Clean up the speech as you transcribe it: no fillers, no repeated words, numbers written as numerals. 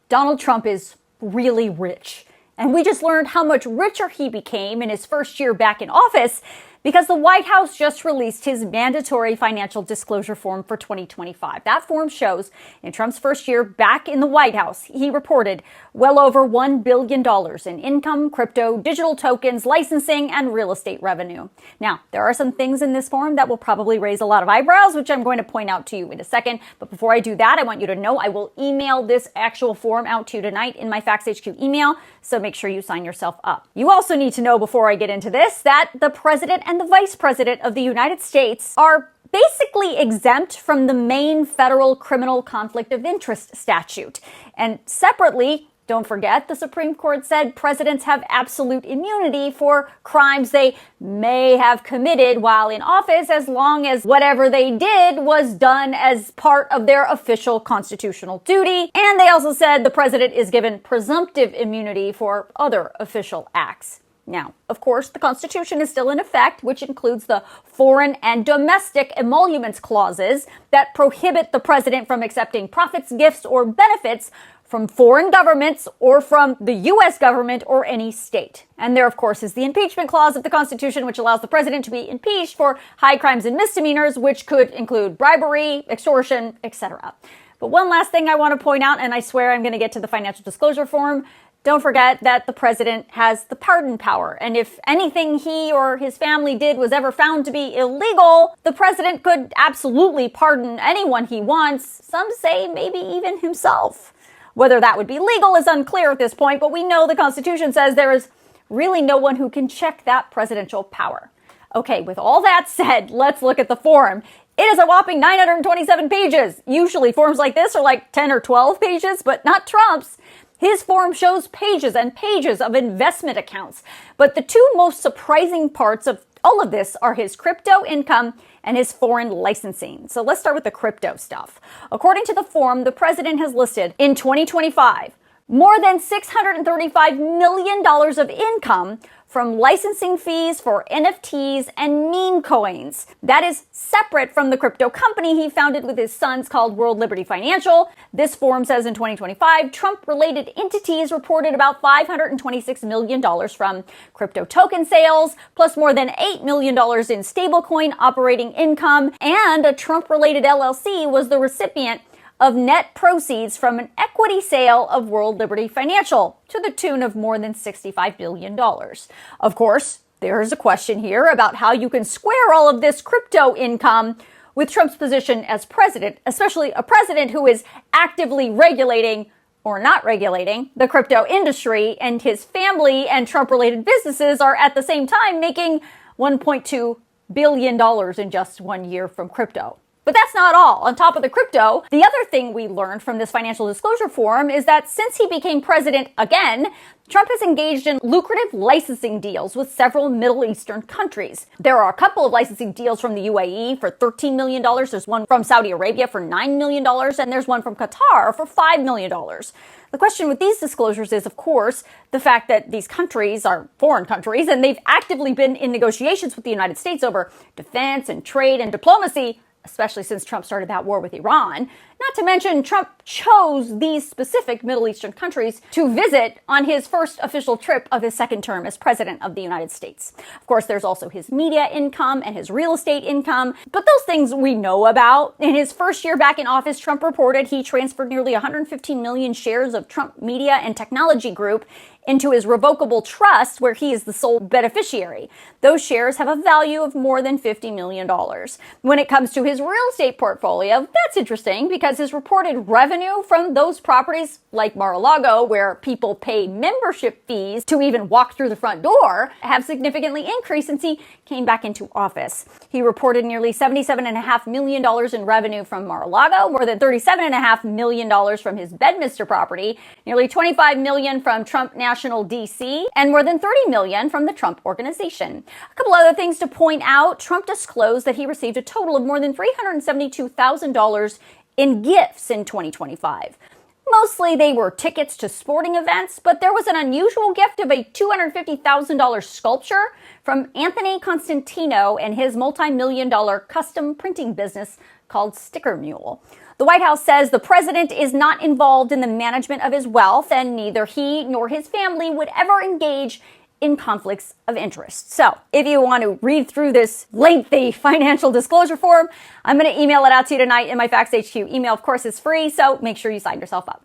Donald Trump is really rich. And we just learned how much richer he became in his first year back in office because the White House just released his mandatory financial disclosure form for 2025. That form shows in Trump's first year back in the White House, he reported well over $1 billion in income, crypto, digital tokens, licensing, and real estate revenue. Now, there are some things in this form that will probably raise a lot of eyebrows, which I'm going to point out to you in a second. But before I do that, I want you to know I will email this actual form out to you tonight in my Facts HQ email, so make sure you sign yourself up. You also need to know before I get into this that the president and the vice president of the United States are basically exempt from the main federal criminal conflict of interest statute. And separately, don't forget, the Supreme Court said presidents have absolute immunity for crimes they may have committed while in office, as long as whatever they did was done as part of their official constitutional duty. And they also said the president is given presumptive immunity for other official acts. Now, of course, the Constitution is still in effect, which includes the foreign and domestic emoluments clauses that prohibit the president from accepting profits, gifts, or benefits from foreign governments or from the U.S. government or any state. And there, of course, is the impeachment clause of the Constitution, which allows the president to be impeached for high crimes and misdemeanors, which could include bribery, extortion, etc. But one last thing I want to point out, and I swear I'm going to get to the financial disclosure form. Don't forget that the president has the pardon power, and if anything he or his family did was ever found to be illegal, the president could absolutely pardon anyone he wants, some say maybe even himself. Whether that would be legal is unclear at this point, but we know the Constitution says there is really no one who can check that presidential power. Okay, with all that said, let's look at the form. It is a whopping 927 pages. Usually forms like this are like 10 or 12 pages, but not Trump's. His form shows pages and pages of investment accounts. But the two most surprising parts of all of this are his crypto income and his foreign licensing. So let's start with the crypto stuff. According to the form, the president has listed in 2025 more than $635 million of income from licensing fees for NFTs and meme coins. That is separate from the crypto company he founded with his sons called World Liberty Financial. This form says in 2025, Trump-related entities reported about $526 million from crypto token sales, plus more than $8 million in stablecoin operating income, and a Trump-related LLC was the recipient of net proceeds from an equity sale of World Liberty Financial to the tune of more than $65 billion. Of course, there is a question here about how you can square all of this crypto income with Trump's position as president, especially a president who is actively regulating or not regulating the crypto industry, and his family and Trump-related businesses are at the same time making $1.2 billion in just 1 year from crypto. But that's not all. On top of the crypto, the other thing we learned from this financial disclosure form is that since he became president again, Trump has engaged in lucrative licensing deals with several Middle Eastern countries. There are a couple of licensing deals from the UAE for $13 million. There's one from Saudi Arabia for $9 million, and there's one from Qatar for $5 million. The question with these disclosures is, of course, the fact that these countries are foreign countries, and they've actively been in negotiations with the United States over defense and trade and diplomacy, especially since Trump started that war with Iran. Not to mention, Trump chose these specific Middle Eastern countries to visit on his first official trip of his second term as president of the United States. Of course, there's also his media income and his real estate income, but those things we know about. In his first year back in office, Trump reported he transferred nearly 115 million shares of Trump Media and Technology Group into his revocable trust, where he is the sole beneficiary. Those shares have a value of more than $50 million. When it comes to his real estate portfolio, that's interesting because his reported revenue from those properties, like Mar-a-Lago, where people pay membership fees to even walk through the front door, have significantly increased since he came back into office. He reported nearly $77.5 million in revenue from Mar-a-Lago, more than $37.5 million from his Bedminster property, nearly $25 million from Trump National DC, and more than $30 million from the Trump Organization. A couple other things to point out. Trump disclosed that he received a total of more than $372,000 in gifts in 2025. Mostly they were tickets to sporting events, but there was an unusual gift of a $250,000 sculpture from Anthony Constantino and his multi-million-dollar custom printing business called Sticker Mule. The White House says the president is not involved in the management of his wealth, and neither he nor his family would ever engage in conflicts of interest. So if you want to read through this lengthy financial disclosure form, I'm going to email it out to you tonight in my Facts HQ email. Of course, it's free, so make sure you sign yourself up.